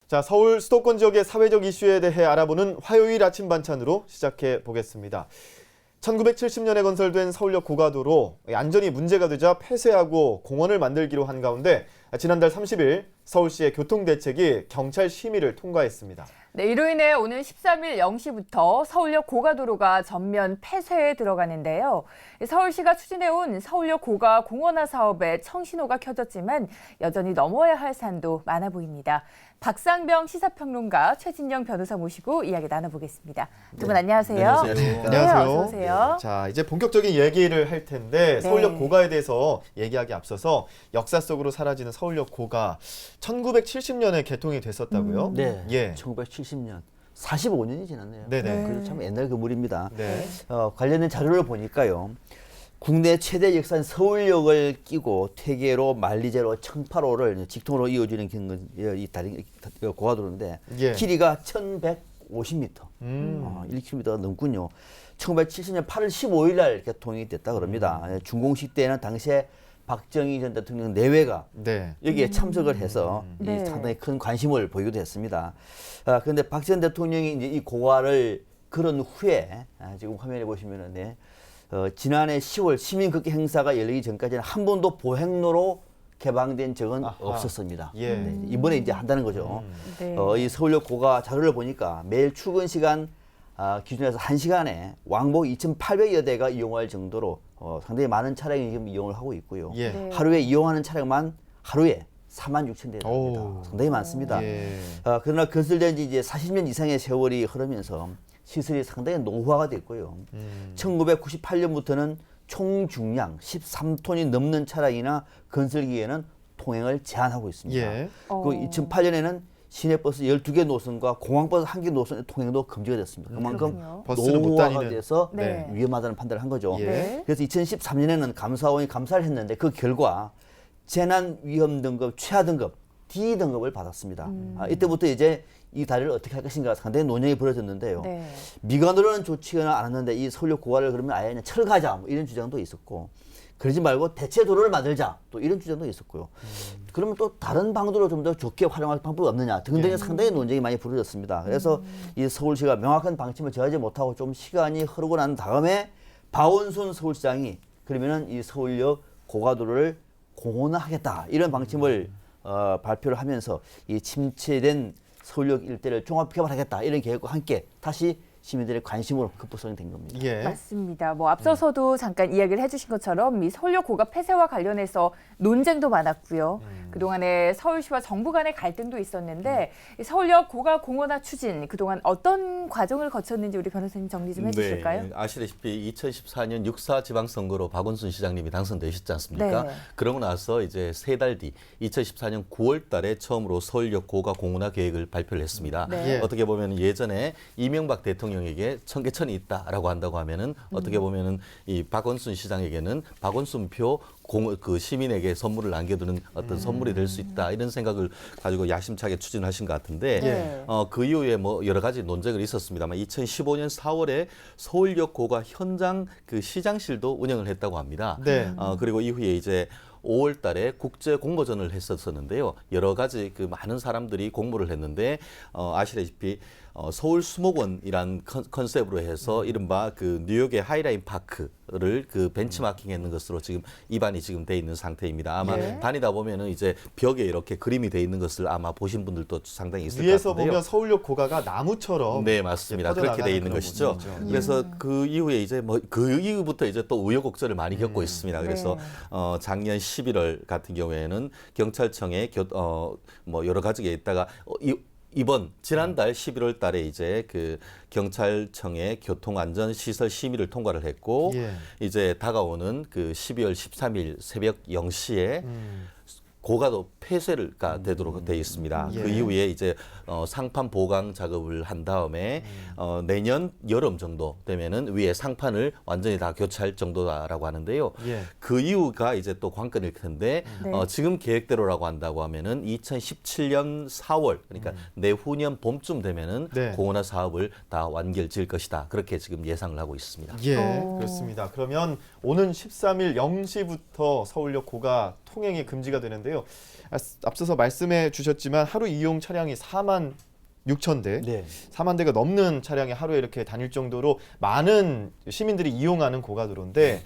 자, 서울 수도권 지역의 사회적 이슈에 대해 알아보는 화요일 아침 반찬으로 시작해 보겠습니다. 1970년에 건설된 서울역 고가도로 안전이 문제가 되자 폐쇄하고 공원을 만들기로 한 가운데 지난달 30일 서울시의 교통대책이 경찰 심의를 통과했습니다. 네, 이로 인해 오늘 13일 0시부터 서울역 고가도로가 전면 폐쇄에 들어가는데요. 서울시가 추진해온 서울역 고가 공원화 사업에 청신호가 켜졌지만 여전히 넘어야 할 산도 많아 보입니다. 박상병 시사평론가 최진영 변호사 모시고 이야기 나눠보겠습니다. 두 분 안녕하세요. 네, 안녕하세요. 네, 어서 오세요. 자, 이제 본격적인 얘기를 할 텐데 서울역 고가에 대해서 얘기하기 앞서서 역사 속으로 사라지는 서울역 고가 1970년에 개통이 됐었다고요? 네, 예. 1970년. 45년이 지났네요. 네네. 그래서 참 옛날 건물입니다. 네. 관련된 자료를 보니까요. 국내 최대 역사인 서울역을 끼고 퇴계로 만리제로 청파로를 직통으로 이어주는 이 다리 고가도로인데 예. 길이가 1,150m, 1km 넘군요. 1970년 8월 15일 날 개통이 됐다 그럽니다. 준공식 때는 당시에 박정희 전 대통령 내외가 네. 여기에 참석을 해서 네. 상당히 큰 관심을 보이기도 했습니다. 그런데 박 전 대통령이 이제 이 고가를 걸은 후에 지금 화면에 보시면은 네, 지난해 10월 시민극기 행사가 열리기 전까지는 한 번도 보행로로 개방된 적은 없었습니다. 예. 네, 이번에 이제 한다는 거죠. 네. 이 서울역 고가 자료를 보니까 매일 출근 시간 기준에서 1시간에 왕복 2,800여 대가 이용할 정도로 상당히 많은 차량이 지금 이용을 하고 있고요. 예. 네. 하루에 이용하는 차량만 하루에 46,000대입니다. 오. 상당히 많습니다. 예. 그러나 건설된 지 이제 40년 이상의 세월이 흐르면서 시설이 상당히 노후화가 됐고요. 1998년부터는 총 중량 13톤이 넘는 차량이나 건설기에는 통행을 제한하고 있습니다. 예. 그 2008년에는 시내버스 12개 노선과 공항버스 1개 노선의 통행도 금지가 됐습니다. 그만큼 그렇군요. 버스는 못 노후화가 다니는. 돼서 네. 위험하다는 판단을 한 거죠. 예. 네. 그래서 2013년에는 감사원이 감사를 했는데 그 결과 재난 위험 등급 최하 등급 D 등급을 받았습니다. 이때부터 이제 이 다리를 어떻게 할 것인가 상당히 논의가 벌어졌는데요. 네. 미관으로는 좋지는 않았는데 이 서울역 고가를 그러면 아예 그냥 철가자 뭐 이런 주장도 있었고 그러지 말고 대체 도로를 만들자 또 이런 주장도 있었고요. 그러면 또 다른 방도로 좀 더 좋게 활용할 방법이 없느냐 등등의 상당히 논쟁이 많이 벌어졌습니다. 그래서 이 서울시가 명확한 방침을 정하지 못하고 좀 시간이 흐르고 난 다음에 박원순 서울시장이 그러면은 이 서울역 고가도로를 공원화하겠다 이런 방침을 발표를 하면서 이 침체된 서울역 일대를 종합 개발하겠다 이런 계획과 함께 다시 시민들의 관심으로 급부상이 된 겁니다. 예. 맞습니다. 뭐 앞서서도 잠깐 이야기를 해주신 것처럼 이 서울역 고가 폐쇄와 관련해서 논쟁도 많았고요. 그동안에 서울시와 정부 간의 갈등도 있었는데 이 서울역 고가 공원화 추진 그동안 어떤 과정을 거쳤는지 우리 변호사님 정리 좀 해주실까요? 네, 아시다시피 2014년 6.4 지방선거로 박원순 시장님이 당선되셨지 않습니까? 네. 그러고 나서 이제 3달 뒤 2014년 9월 달에 처음으로 서울역 고가 공원화 계획을 발표를 했습니다. 네. 예. 어떻게 보면 예전에 이명박 대통령에게 청계천이 있다라고 한다고 하면은 어떻게 보면은 이 박원순 시장에게는 박원순표 그 시민에게 선물을 남겨두는 어떤 선물이 될 수 있다 이런 생각을 가지고 야심차게 추진하신 것 같은데 네. 그 이후에 뭐 여러 가지 논쟁을 있었습니다만 2015년 4월에 서울역 고가 현장 그 시장실도 운영을 했다고 합니다. 네. 그리고 이후에 이제 5월 달에 국제 공모전을 했었는데요. 여러 가지 그 많은 사람들이 공모를 했는데 아시다시피 서울 수목원이란 컨셉으로 해서 이른바 그 뉴욕의 하이라인 파크를 그 벤치마킹했는 것으로 지금 입안이 지금 돼 있는 상태입니다. 아마 예. 다니다 보면은 이제 벽에 이렇게 그림이 돼 있는 것을 아마 보신 분들도 상당히 있을 것 위에서 같은데요. 보면 서울역 고가가 나무처럼 네, 맞습니다. 이제 그렇게 돼 있는 퍼져나가는 것이죠. 그런 부분이죠. 그래서 그 이후에 이제 뭐 그 이후부터 이제 또 우여곡절을 많이 겪고 있습니다. 그래서 네. 작년 11월 같은 경우에는 경찰청에 뭐 여러 가지가 있다가 이번 지난달 11월 달에 이제 그 경찰청의 교통안전시설 심의를 통과를 했고 예. 이제 다가오는 그 12월 13일 새벽 0시에 고가도 폐쇄가 되도록 되어 있습니다. 예. 그 이후에 이제 상판 보강 작업을 한 다음에 내년 여름 정도 되면은 위에 상판을 완전히 다 교체할 정도다라고 하는데요. 예. 그 이유가 이제 또 관건일 텐데 네. 지금 계획대로라고 한다고 하면은 2017년 4월 그러니까 내후년 봄쯤 되면은 네. 공원화 사업을 다 완결 지을 것이다. 그렇게 지금 예상을 하고 있습니다. 예, 어. 그렇습니다. 그러면 오는 13일 0시부터 서울역 고가 통행이 금지가 되는데요. 앞서서 말씀해 주셨지만 하루 이용 차량이 4만 6천 대, 네. 4만 대가 넘는 차량이 하루에 이렇게 다닐 정도로 많은 시민들이 이용하는 고가도로인데,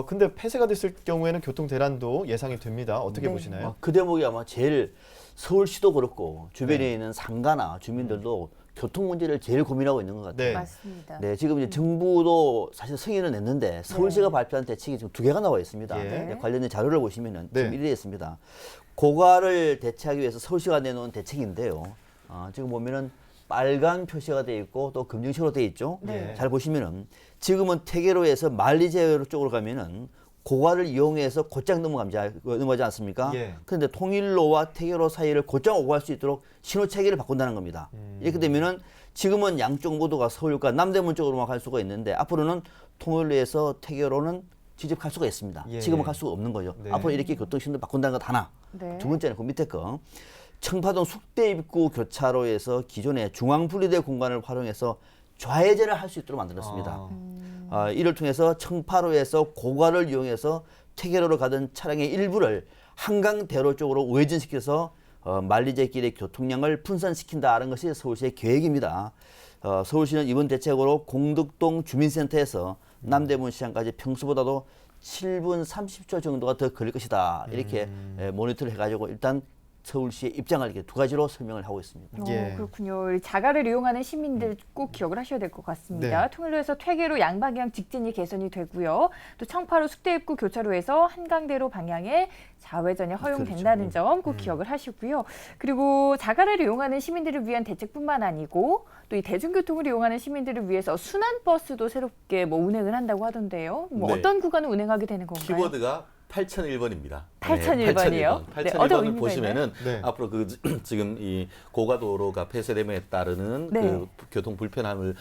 근데 폐쇄가 됐을 경우에는 교통 대란도 예상이 됩니다. 어떻게 네. 보시나요? 그 대목이 아마 제일 서울시도 그렇고 주변에 있는 상가나 주민들도 교통 문제를 제일 고민하고 있는 것 같아요. 네. 맞습니다. 네, 지금 이제 정부도 사실 승인을 냈는데 서울시가 네. 발표한 대책이 지금 2개가 나와 있습니다. 예. 네, 관련된 자료를 보시면은 네. 지금 이래 있습니다. 고가를 대체하기 위해서 서울시가 내놓은 대책인데요. 지금 보면은 빨간 표시가 돼 있고 또 금증식으로 돼 있죠. 네. 잘 보시면은 지금은 태계로에서 만리제 쪽으로 가면은 고가를 이용해서 곧장 넘어가지 않습니까? 예. 그런데 통일로와 태계로 사이를 곧장 오고 갈 수 있도록 신호 체계를 바꾼다는 겁니다. 이렇게 되면은 지금은 양쪽 모두가 서울과 남대문 쪽으로만 갈 수가 있는데 앞으로는 통일로에서 태계로는 직접 갈 수가 있습니다. 예. 지금은 갈 수가 없는 거죠. 네. 앞으로 이렇게 교통신호 바꾼다는 것 하나. 네. 두 번째는 그 밑에 거. 청파동 숙대 입구 교차로에서 기존의 중앙 분리대 공간을 활용해서 좌회전을 할 수 있도록 만들었습니다. 이를 통해서 청파로에서 고가를 이용해서 퇴계로로 가던 차량의 일부를 한강대로 쪽으로 우회전시켜서 만리제길의 교통량을 분산시킨다는 것이 서울시의 계획입니다. 서울시는 이번 대책으로 공덕동 주민센터에서 남대문 시장까지 평소보다도 7분 30초 정도가 더 걸릴 것이다. 이렇게 모니터를 해가지고 일단 서울시의 입장을 이렇게 두 가지로 설명을 하고 있습니다. 예. 그렇군요. 이 자가를 이용하는 시민들 꼭 기억을 하셔야 될 것 같습니다. 네. 통일로에서 퇴계로 양방향 직진이 개선이 되고요. 또 청파로 숙대입구 교차로에서 한강대로 방향의 좌회전이 허용된다는 점 꼭 기억을 하시고요. 그리고 자가를 이용하는 시민들을 위한 대책뿐만 아니고 또 이 대중교통을 이용하는 시민들을 위해서 순환버스도 새롭게 운행을 한다고 하던데요. 네. 어떤 구간을 운행하게 되는 건가요? 키워드가 8001번입니다. 8001번 이요? 네, 어떤 8001번을 의미가 보시면은 네. 앞으로 지금 이 고가도로가 폐쇄됨에 따르는 네. 그 교통 불편함을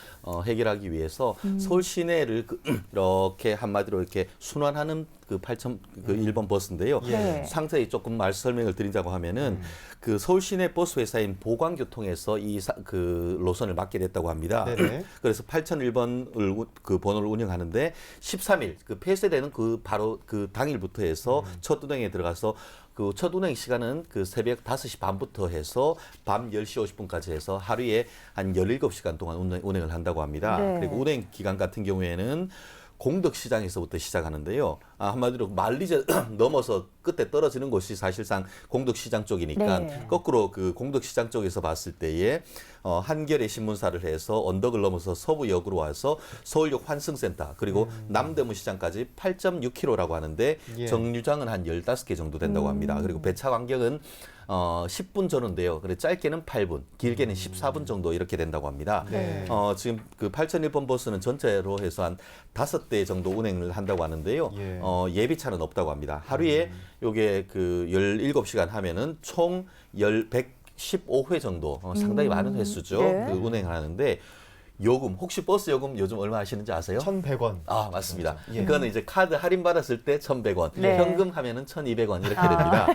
해결하기 위해서 서울 시내를 이렇게 한마디로 이렇게 순환하는 그 1번 버스인데요. 네. 상세히 조금 설명을 드리자고 하면은 그 서울 시내 버스 회사인 보광교통에서 그 노선을 맡게 됐다고 합니다. 네네. 그래서 8001번을 그 번호를 운영하는데 13일 그 폐쇄되는 그 바로 그 당일부터 해서 첫 운행에 들어가서 그 첫 운행 시간은 그 새벽 5시 반부터 해서 밤 10시 50분까지 해서 하루에 한 17시간 동안 운행을 한다고 합니다. 네. 그리고 운행 기간 같은 경우에는 공덕시장에서부터 시작하는데요. 한마디로 만리제 넘어서 끝에 떨어지는 곳이 사실상 공덕시장 쪽이니까 네. 거꾸로 그 공덕시장 쪽에서 봤을 때에 한겨레 신문사를 해서 언덕을 넘어서 서부역으로 와서 서울역 환승센터 그리고 남대문 시장까지 8.6km라고 하는데 예. 정류장은 한 15개 정도 된다고 합니다. 그리고 배차 간격은 10분 전후인데요. 그래 짧게는 8분, 길게는 14분 정도 이렇게 된다고 합니다. 네. 지금 그 8001번 버스는 전체로 해서 한 5대 정도 운행을 한다고 하는데요. 예. 예비차는 없다고 합니다. 하루에 요게 그 17시간 하면은 총 115회 정도 상당히 많은 횟수죠. 네. 그 운행을 하는데 요금 혹시 버스 요금 요즘 얼마 하시는지 아세요? 1,100원. 아, 맞습니다. 예. 그거는 이제 카드 할인 받았을 때 1,100원, 네. 현금 하면은 1,200원 이렇게 됩니다.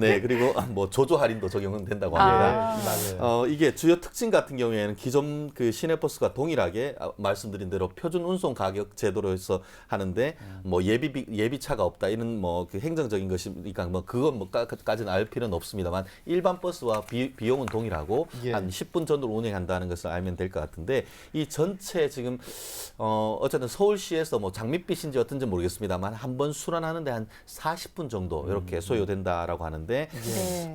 네, 그리고 뭐 조조 할인도 적용은 된다고 합니다. 맞아요. 이게 주요 특징 같은 경우에는 기존 그 시내버스가 동일하게 말씀드린 대로 표준 운송 가격 제도로 해서 하는데 뭐 예비차가 없다 이런 뭐 그 행정적인 것이니까 뭐 그건 뭐까지는 알 필요는 없습니다만 일반 버스와 비용은 동일하고 예. 한 10분 전으로 운행한다는 것을 알면 될 것 같은데 이 전체 지금 어쨌든 서울시에서 뭐 장밋빛인지 어떤지 모르겠습니다만 한 번 순환하는데 한 40분 정도 이렇게 소요된다라고 하는데 네.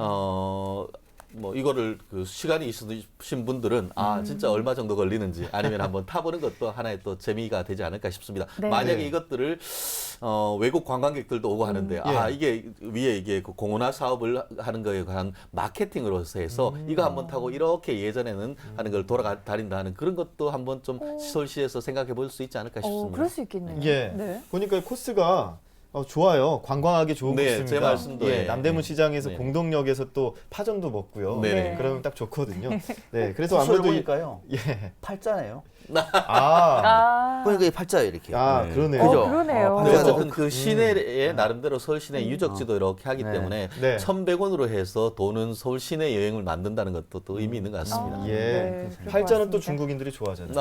뭐 이거를 그 시간이 있으신 분들은 진짜 얼마 정도 걸리는지 아니면 한번 타보는 것도 하나의 또 재미가 되지 않을까 싶습니다. 네. 만약에 네. 이것들을 외국 관광객들도 오고 하는데 이게 위에 이게 그 공원화 사업을 하는 거에 관한 마케팅으로서 해서 이거 한번 타고 이렇게 예전에는 하는 걸 돌아다닌다 하는 그런 것도 한번 좀 서울시에서 생각해 볼 수 있지 않을까 싶습니다. 그럴 수 있겠네요. 예. 네. 보니까 코스가 좋아요. 관광하기 좋은 네, 코스입니다. 제 말씀도, 예, 예. 남대문 시장에서 네. 공덕역에서 또 파전도 먹고요. 네. 그러면 딱 좋거든요. 네, 그래서 코스를 아무래도 보니까요. 예. 팔자네요. 아, 그러니까 이 팔자예요 이렇게. 그러네요. 그죠? 그러네요. 팔자가 어쨌든 그 시내에 나름대로 서울 시내 유적지도 이렇게 하기 네. 때문에 네. 1,100원으로 해서 도는 서울 시내 여행을 만든다는 것도 또 의미 있는 것 같습니다. 예. 네, 그럴 것 팔자는 또 같습니다. 중국인들이 좋아하잖아요.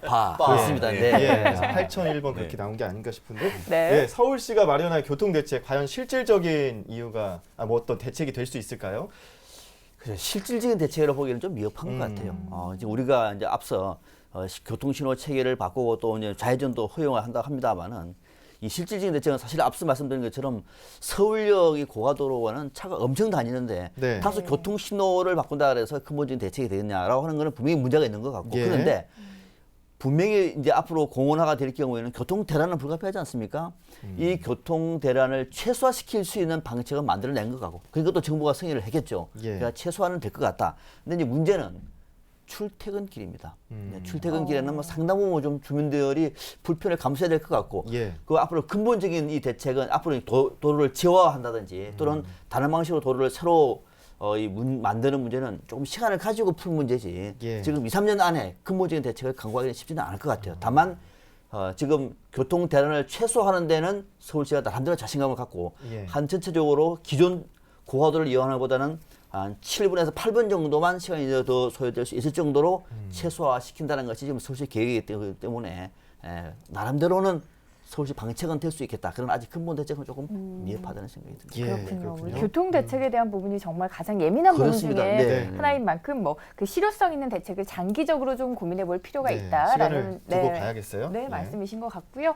아, 그렇습니다. 예. 네. 예, 그래서 8,001번 그렇게 네. 나온 게 아닌가 싶은데. 네. 예, 서울 서울시가 마련할 교통 대책 과연 실질적인 이유가 뭐 어떤 대책이 될 수 있을까요? 그래서 실질적인 대책으로 보기에는 좀 미흡한 것 같아요. 이제 우리가 이제 앞서 교통신호 체계를 바꾸고 또 이제 좌회전도 허용을 한다고 합니다만은 이 실질적인 대책은 사실 앞서 말씀드린 것처럼 서울역이 고가도로와는 차가 엄청 다니는데 네. 다소 교통신호를 바꾼다 그래서 근본적인 대책이 되겠냐라고 하는 것은 분명히 문제가 있는 것 같고 예. 그런데 분명히 이제 앞으로 공원화가 될 경우에는 교통 대란은 불가피하지 않습니까? 이 교통 대란을 최소화시킬 수 있는 방책은 만들어낸 것 같고 그러니까 또 정부가 승인을 했겠죠. 예. 그러니까 최소화는 될 것 같다. 근데 이제 문제는 출퇴근길입니다. 출퇴근길에는 뭐 상당 부분 좀 주민들이 불편을 감수해야 될 것 같고 예. 그 앞으로 근본적인 이 대책은 앞으로 도로를 지화한다든지 또는 다른 방식으로 도로를 새로 만드는 문제는 조금 시간을 가지고 풀 문제지. 예. 지금 2, 3년 안에 근본적인 대책을 강구하기는 쉽지는 않을 것 같아요. 다만 지금 교통 대란을 최소화하는 데는 서울시가 나름대로 자신감을 갖고 예. 한 전체적으로 기존 고가도를 이용하는 것보다는 한 7분에서 8분 정도만 시간이 더 소요될 수 있을 정도로 최소화시킨다는 것이 지금 서울시 계획이기 때문에 나름대로는 서울시 방책은 될 수 있겠다. 그러나 아직 근본 대책은 조금 미흡하다는 생각이 듭니다. 예, 그렇군요. 우리 그렇군요. 교통 대책에 대한 부분이 정말 가장 예민한 부분 중에 그렇습니다. 네. 하나인 만큼 뭐 그 실효성 있는 대책을 장기적으로 좀 고민해 볼 필요가 네, 있다라는 시간을 두고 봐야겠어요. 네, 예. 말씀이신 것 같고요.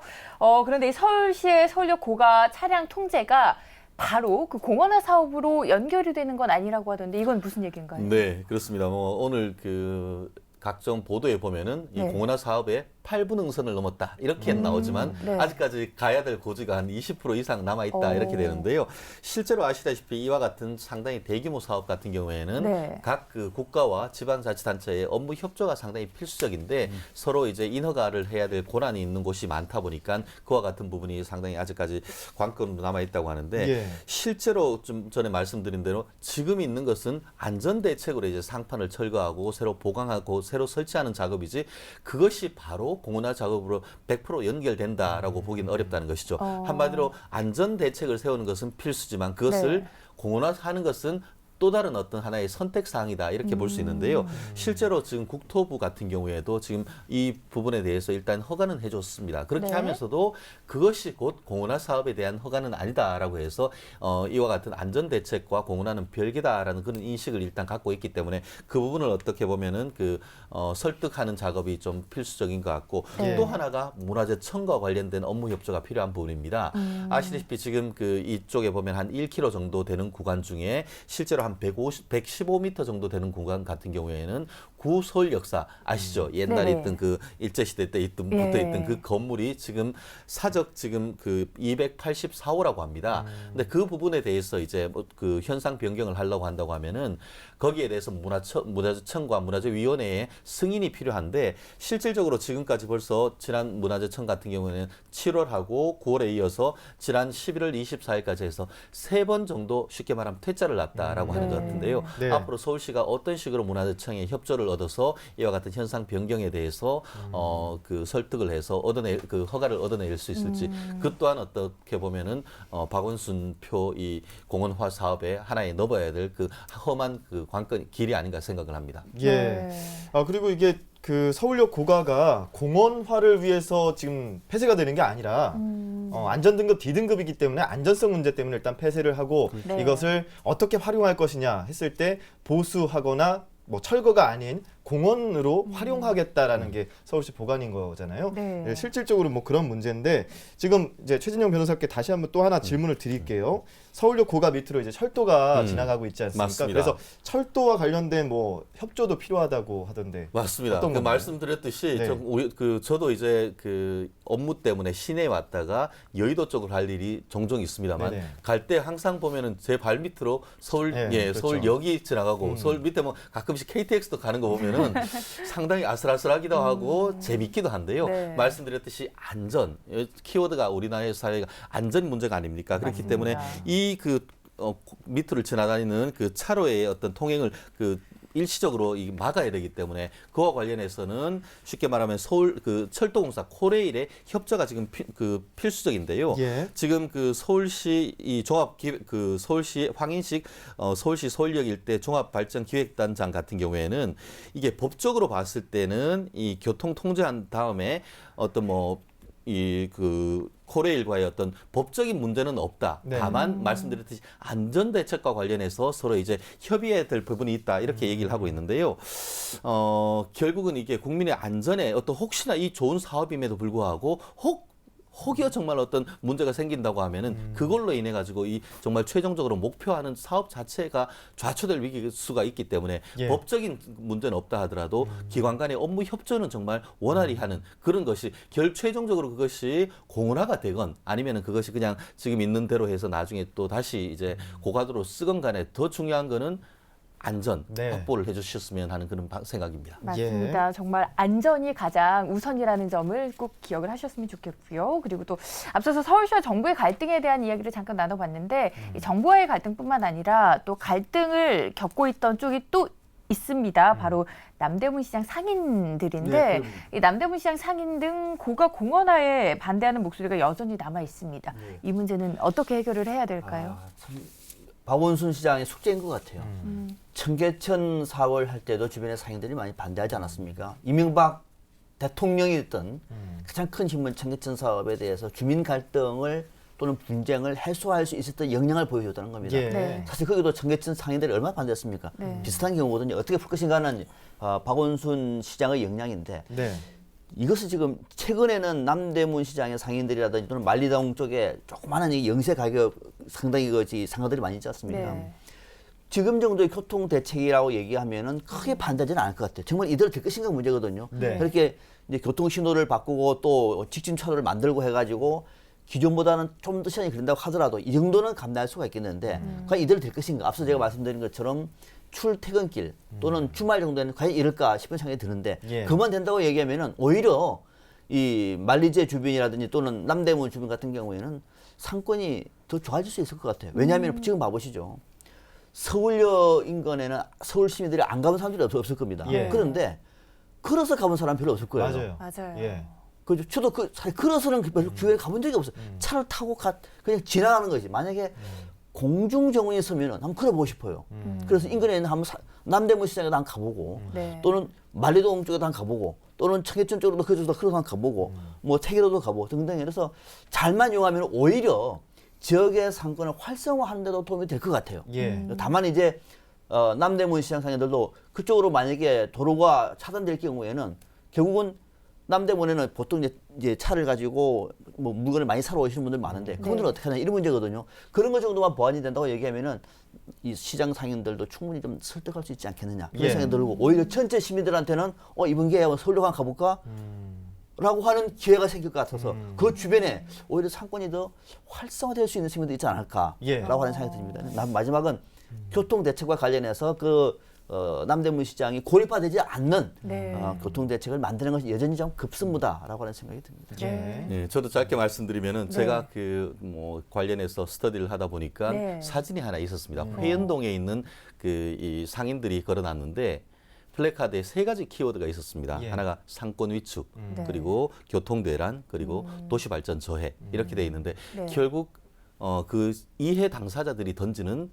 그런데 이 서울시의 서울역 고가 차량 통제가 바로 그 공원화 사업으로 연결이 되는 건 아니라고 하던데 이건 무슨 얘기인가요? 네, 그렇습니다. 뭐 오늘 그 각종 보도에 보면은 이 네. 공원화 사업에 8분 응선을 넘었다 이렇게 나오지만 네. 아직까지 가야 될 고지가 한 20% 이상 남아 있다 이렇게 되는데요. 실제로 아시다시피 이와 같은 상당히 대규모 사업 같은 경우에는 네. 각 그 국가와 지방자치단체의 업무 협조가 상당히 필수적인데 서로 이제 인허가를 해야 될 고난이 있는 곳이 많다 보니까 그와 같은 부분이 상당히 아직까지 관건으로 남아 있다고 하는데 예. 실제로 좀 전에 말씀드린 대로 지금 있는 것은 안전 대책으로 이제 상판을 철거하고 새로 보강하고 새로 설치하는 작업이지 그것이 바로 공원화 작업으로 100% 연결된다라고 보기는 어렵다는 것이죠. 한마디로 안전 대책을 세우는 것은 필수지만 그것을 네. 공원화하는 것은 또 다른 어떤 하나의 선택 사항이다 이렇게 볼 수 있는데요. 실제로 지금 국토부 같은 경우에도 지금 이 부분에 대해서 일단 허가는 해줬습니다. 그렇게 네. 하면서도 그것이 곧 공원화 사업에 대한 허가는 아니다라고 해서 이와 같은 안전 대책과 공원화는 별개다라는 그런 인식을 일단 갖고 있기 때문에 그 부분을 어떻게 보면은 설득하는 작업이 좀 필수적인 것 같고 네. 또 하나가 문화재청과 관련된 업무 협조가 필요한 부분입니다. 아시다시피 지금 그 이쪽에 보면 한 1km 정도 되는 구간 중에 실제로 한 115m 정도 되는 구간 같은 경우에는 구서울 역사 아시죠? 옛날에 네네. 있던 그 일제시대 때 붙어 있던 그 건물이 지금 사적 지금 그 284호라고 합니다. 근데 그 부분에 대해서 이제 뭐 그 현상 변경을 하려고 한다고 하면은 거기에 대해서 문화재청과 문화재위원회의 승인이 필요한데 실질적으로 지금까지 벌써 지난 문화재청 같은 경우에는 7월하고 9월에 이어서 지난 11월 24일까지 해서 3번 정도 쉽게 말하면 퇴짜를 놨다라고 하는 것 같은데요. 네. 앞으로 서울시가 어떤 식으로 문화재청의 협조를 얻어서 이와 같은 현상 변경에 대해서 그 설득을 해서 그 허가를 얻어낼 수 있을지 그 또한 어떻게 보면은 박원순 표 이 공원화 사업에 하나에 넣어야 될 그 험한 그 관건 길이 아닌가 생각을 합니다. 예. 네. 그리고 이게 그 서울역 고가가 공원화를 위해서 지금 폐쇄가 되는 게 아니라 안전등급 D등급이기 때문에 안전성 문제 때문에 일단 폐쇄를 하고 네. 이것을 어떻게 활용할 것이냐 했을 때 보수하거나 뭐 철거가 아닌 공원으로 활용하겠다라는 게 서울시 보관인 거잖아요. 네. 예, 실질적으로 뭐 그런 문제인데 지금 이제 최진영 변호사께 다시 한번 또 하나 질문을 드릴게요. 서울역 고가 밑으로 이제 철도가 지나가고 있지 않습니까? 맞습니다. 그래서 철도와 관련된 뭐 협조도 필요하다고 하던데. 맞습니다. 어떤 그 건가요? 말씀드렸듯이 네. 저도 이제 그 업무 때문에 시내에 왔다가 여의도 쪽으로 갈 일이 종종 있습니다만 네네. 갈 때 항상 보면은 제 발 밑으로 서울 네, 그렇죠. 서울역이 지나가고 서울 밑에 뭐 가끔씩 KTX도 가는 거 보면은 상당히 아슬아슬하기도 하고 재밌기도 한데요. 네. 말씀드렸듯이 안전 키워드가 우리나라의 사회가 안전 문제가 아닙니까? 그렇기 맞습니다. 때문에 이 그 밑을 지나다니는 그 차로의 어떤 통행을 일시적으로 막아야 되기 때문에 그와 관련해서는 쉽게 말하면 서울 그 철도공사 코레일의 협조가 지금 필수적인데요. 예. 지금 그 서울시 이 종합 기획 그 서울시 황인식 서울시 서울역 일대 종합발전기획단장 같은 경우에는 이게 법적으로 봤을 때는 이 교통 통제한 다음에 어떤 뭐 이 그 코레일과의 어떤 법적인 문제는 없다. 네. 다만 말씀드렸듯이 안전 대책과 관련해서 서로 이제 협의해야 될 부분이 있다. 이렇게 얘기를 하고 있는데요. 결국은 이게 국민의 안전에 어떤 혹시나 이 좋은 사업임에도 불구하고 혹여 정말 어떤 문제가 생긴다고 하면은 그걸로 인해 가지고 이 정말 최종적으로 목표하는 사업 자체가 좌초될 위기수가 있기 때문에 예. 법적인 문제는 없다 하더라도 기관 간의 업무 협조는 정말 원활히 하는 그런 것이 최종적으로 그것이 공론화가 되건 아니면은 그것이 그냥 지금 있는 대로 해서 나중에 또 다시 이제 고가도로 쓰건 간에 더 중요한 거는 안전 네. 확보를 해주셨으면 하는 그런 생각입니다. 맞습니다. 정말 안전이 가장 우선이라는 점을 꼭 기억을 하셨으면 좋겠고요. 그리고 또 앞서서 서울시와 정부의 갈등에 대한 이야기를 잠깐 나눠봤는데 이 정부와의 갈등뿐만 아니라 또 갈등을 겪고 있던 쪽이 또 있습니다. 바로 남대문 시장 상인들인데 네, 이 남대문 시장 상인 등 고가 공원화에 반대하는 목소리가 여전히 남아 있습니다. 네. 이 문제는 어떻게 해결을 해야 될까요? 참 박원순 시장의 숙제인 것 같아요. 청계천 사월 할 때도 주변의 상인들이 많이 반대하지 않았습니까? 이명박 대통령이 있던 가장 큰 힘은 청계천 사업에 대해서 주민 갈등을 또는 분쟁을 해소할 수 있었던 역량을 보여줬다는 겁니다. 예. 네. 사실 거기도 청계천 상인들이 얼마나 반대했습니까? 네. 비슷한 경우거든요. 어떻게 풀 것인가는 박원순 시장의 역량인데 네. 이것을 지금 최근에는 남대문 시장의 상인들이라든지 또는 만리동 쪽에 조그마한 이 영세 가격 상당히 상가들이 많이 있지 않습니까? 네. 지금 정도의 교통 대책이라고 얘기하면은 크게 반대하지는 않을 것 같아요. 정말 이대로 될 것인가 문제거든요. 네. 그렇게 이제 교통 신호를 바꾸고 또 직진 차로를 만들고 해가지고 기존보다는 좀 더 시간이 걸린다고 하더라도 이 정도는 감당할 수가 있겠는데 과연 이대로 될 것인가? 앞서 제가 말씀드린 것처럼 출퇴근길 또는 주말 정도에는 과연 이럴까 싶은 생각이 드는데 예. 그만 된다고 얘기하면은 오히려 이 만리제 주변이라든지 또는 남대문 주변 같은 경우에는 상권이 더 좋아질 수 있을 것 같아요. 왜냐하면 지금 봐보시죠. 서울역 인근에는 서울 시민들이 안 가본 사람들이 없을 겁니다. 예. 그런데 걸어서 가본 사람 별로 없을 거예요. 맞아요. 맞아요. 예. 그죠? 저도 사실 걸어서는 별로 주위에 가본 적이 없어요. 차를 타고 그냥 지나가는 거지. 만약에 공중정원에 있으면 한번 걸어보고 싶어요. 그래서 인근에 있는 한번 남대문 시장에도 한번 가보고 네. 또는 만리동 쪽에도 한번 가보고 또는 청계천 쪽으로도 그쪽도 걸어서 한번 가보고 뭐 태계도도 가보고 등등 해서 잘만 이용하면 오히려 지역의 상권을 활성화하는 데도 도움이 될 것 같아요. 예. 다만 이제 남대문 시장 상인들도 그쪽으로 만약에 도로가 차단될 경우에는 결국은 남대문에는 보통 이제 차를 가지고 뭐 물건을 많이 사러 오시는 분들 많은데 그분들은 어떻게 하냐 이런 문제거든요. 그런 것 정도만 보완이 된다고 얘기하면은 이 시장 상인들도 충분히 좀 설득할 수 있지 않겠느냐 그런 예. 생각이 들고 오히려 전체 시민들한테는 이번 기회에 서울역 한번 가볼까? 라고 하는 기회가 생길 것 같아서 그 주변에 오히려 상권이 더 활성화될 수 있는 시민들이 있지 않을까라고 예. 하는 생각이 듭니다. 마지막은 교통 대책과 관련해서 남대문 시장이 고립화되지 않는 네. 교통 대책을 만드는 것이 여전히 좀 급선무다라고 하는 생각이 듭니다. 예. 네, 저도 짧게 말씀드리면은 제가 뭐 관련해서 스터디를 하다 보니까 네. 사진이 하나 있었습니다. 회연동에 있는 이 상인들이 걸어놨는데 플래카드에 3가지 키워드가 있었습니다. 예. 하나가 상권 위축, 네. 그리고 교통 대란, 그리고 도시 발전 저해 이렇게 돼 있는데 네. 결국 그 이해 당사자들이 던지는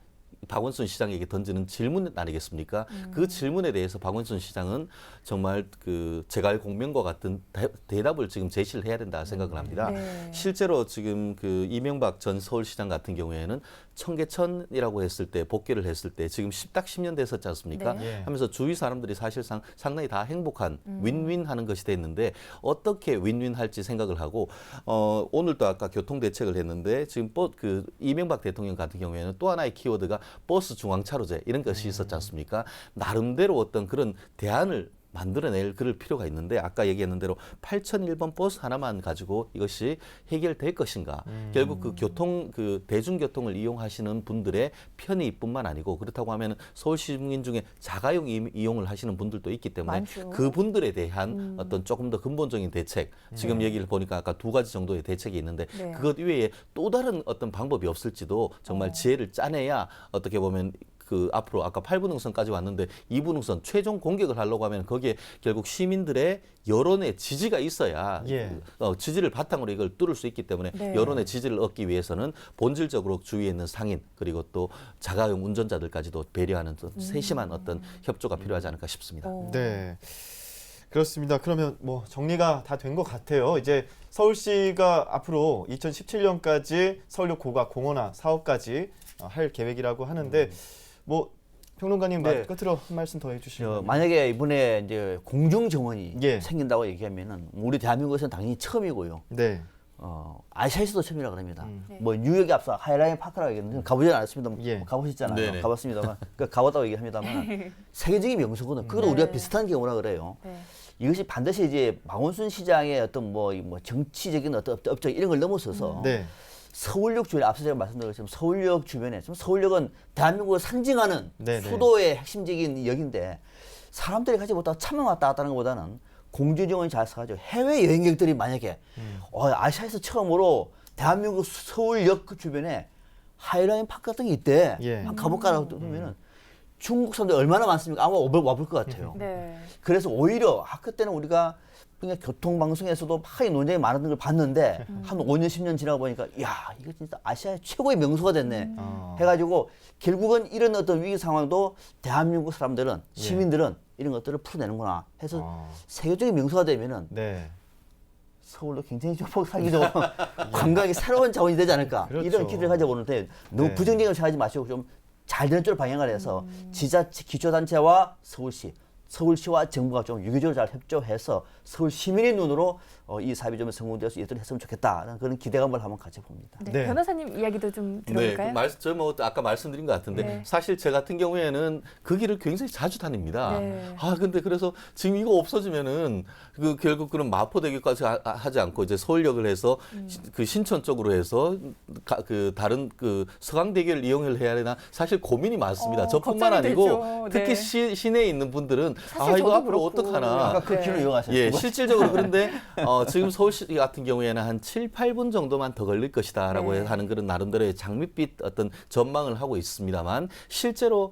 박원순 시장에게 던지는 질문 아니겠습니까? 그 질문에 대해서 박원순 시장은 정말 그 제갈공명과 같은 대답을 지금 제시를 해야 된다 생각을 합니다. 네. 실제로 지금 그 이명박 전 서울시장 같은 경우에는 청계천이라고 했을 때 복귀를 했을 때 지금 딱 10년 됐었지 않습니까? 네. 예. 하면서 주위 사람들이 사실상 상당히 다 행복한 윈윈하는 것이 됐는데 어떻게 윈윈할지 생각을 하고 오늘도 아까 교통 대책을 했는데 지금 그 이명박 대통령 같은 경우에는 또 하나의 키워드가 버스 중앙차로제 이런 것이 있었지 않습니까? 나름대로 어떤 그런 대안을 만들어낼 그럴 필요가 있는데 아까 얘기했는 대로 8001번 버스 하나만 가지고 이것이 해결될 것인가? 결국 그 대중교통을 이용하시는 분들의 편의뿐만 아니고 그렇다고 하면 서울 시민 중에 자가용 이용을 하시는 분들도 있기 때문에 많죠. 그분들에 대한 어떤 조금 더 근본적인 대책 지금 얘기를 보니까 아까 2가지 정도의 대책이 있는데 네. 그것 외에 또 다른 어떤 방법이 없을지도 정말 지혜를 짜내야 어떻게 보면 그 앞으로 아까 8분응선까지 왔는데 2분응선 최종 공격을 하려고 하면 거기에 결국 시민들의 여론의 지지가 있어야 예. 지지를 바탕으로 이걸 뚫을 수 있기 때문에 네. 여론의 지지를 얻기 위해서는 본질적으로 주위에 있는 상인 그리고 또 자가용 운전자들까지도 배려하는 또 세심한 어떤 협조가 필요하지 않을까 싶습니다. 네. 그렇습니다. 그러면 뭐 정리가 다 된 것 같아요. 이제 서울시가 앞으로 2017년까지 서울역 고가 공원화 사업까지 할 계획이라고 하는데 뭐 평론가님 네. 끝으로 한 말씀 더 해주시면. 만약에 이번에 이제 공중 정원이 예. 생긴다고 얘기하면은 우리 대한민국에서는 당연히 처음이고요. 네. 아시아에서도 처음이라고 합니다. 네. 뭐 뉴욕에 앞서 하이라인 파크라고 얘기했는데 가보지는 않았습니다. 예. 뭐 가보셨잖아요. 네네. 가봤습니다만 가봤다고 얘기합니다만 세계적인 명소거든. 그것도 네. 우리가 비슷한 경우라 그래요. 네. 이것이 반드시 이제 박원순 시장의 어떤 뭐 정치적인 어떤 업적 이런 걸 넘어서서 네. 서울역 주변에 앞서 제가 말씀드린 것처럼 서울역 주변에 지금 서울역은 대한민국을 상징하는 네네. 수도의 핵심적인 역인데 사람들이 가지 못하고 차만 왔다 갔다 하는 것보다는 공중정원이 잘 써가지고 해외 여행객들이 만약에 아시아에서 처음으로 대한민국 서울역 그 주변에 하이라인 파크 같은 게 있대. 예. 한번 가볼까라고 그러면은 중국 사람들 얼마나 많습니까? 아마 와볼 것 같아요. 네. 그래서 오히려 그때는 우리가 그냥 교통방송에서도 막 논쟁이 많은 걸 봤는데 한 5년, 10년 지나고 보니까 야 이거 진짜 아시아의 최고의 명소가 됐네 해가지고 결국은 이런 어떤 위기 상황도 대한민국 사람들은 시민들은 이런 것들을 풀어내는구나 해서 세계적인 명소가 되면은 네. 서울도 굉장히 좀 살기 좋은 관광이 새로운 자원이 되지 않을까 그렇죠. 이런 기대를 가져보는데 너무 네. 부정적인 생각하지 마시고 좀 잘 되는 쪽으로 방향을 해서 지자체 기초단체와 서울시와 정부가 좀 유기적으로 잘 협조해서 서울 시민의 눈으로 이 사업이 좀 성공되어서 이들을 했으면 좋겠다라는 그런 기대감을 한번 가져봅니다. 네. 네. 변호사님 이야기도 좀 들어볼까요? 저 뭐 아까 말씀드린 것 같은데 네. 사실 제 같은 경우에는 그 길을 굉장히 자주 다닙니다. 네. 근데 그래서 지금 이거 없어지면은 결국 그런 마포대교까지 하지 않고 이제 서울역을 해서 그 신천 쪽으로 해서 그 다른 그 서강대교를 이용을 해야 되나 사실 고민이 많습니다. 저뿐만 걱정이 아니고 되죠. 특히 네. 시내에 있는 분들은 사실 이거 저도 앞으로 그렇고. 어떡하나. 아까 그 네. 길을 이용하셨죠. 예, 실질적으로 그런데 지금 서울시 같은 경우에는 한 7, 8분 정도만 더 걸릴 것이다라고 네. 하는 그런 나름대로의 장밋빛 어떤 전망을 하고 있습니다만 실제로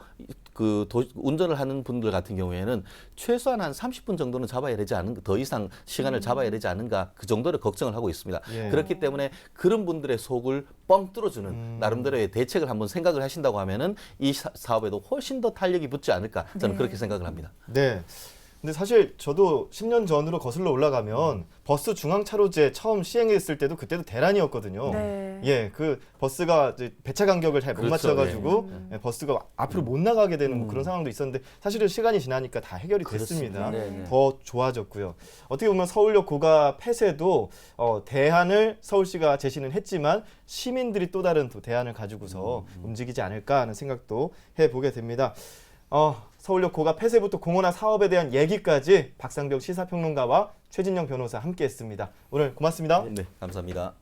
운전을 하는 분들 같은 경우에는 최소한 한 30분 정도는 잡아야 되지 않은가, 더 이상 시간을 잡아야 되지 않은가 그 정도를 걱정을 하고 있습니다. 예. 그렇기 때문에 그런 분들의 속을 뻥 뚫어주는 나름대로의 대책을 한번 생각을 하신다고 하면은 이 사업에도 훨씬 더 탄력이 붙지 않을까 저는 네. 그렇게 생각을 합니다. 네. 근데 사실 저도 10년 전으로 거슬러 올라가면 버스 중앙차로제 처음 시행했을 때도 그때도 대란이었거든요. 네. 예, 그 버스가 이제 배차 간격을 잘 못 그렇죠. 맞춰가지고 예, 버스가 앞으로 못 나가게 되는 뭐 그런 상황도 있었는데 사실은 시간이 지나니까 다 해결이 됐습니다. 네, 네. 더 좋아졌고요. 어떻게 보면 서울역 고가 폐쇄도 대안을 서울시가 제시는 했지만 시민들이 또 다른 또 대안을 가지고서 움직이지 않을까 하는 생각도 해보게 됩니다. 서울역 고가 폐쇄부터 공원화 사업에 대한 얘기까지 박상벽 시사평론가와 최진영 변호사 함께했습니다. 오늘 고맙습니다. 네, 감사합니다.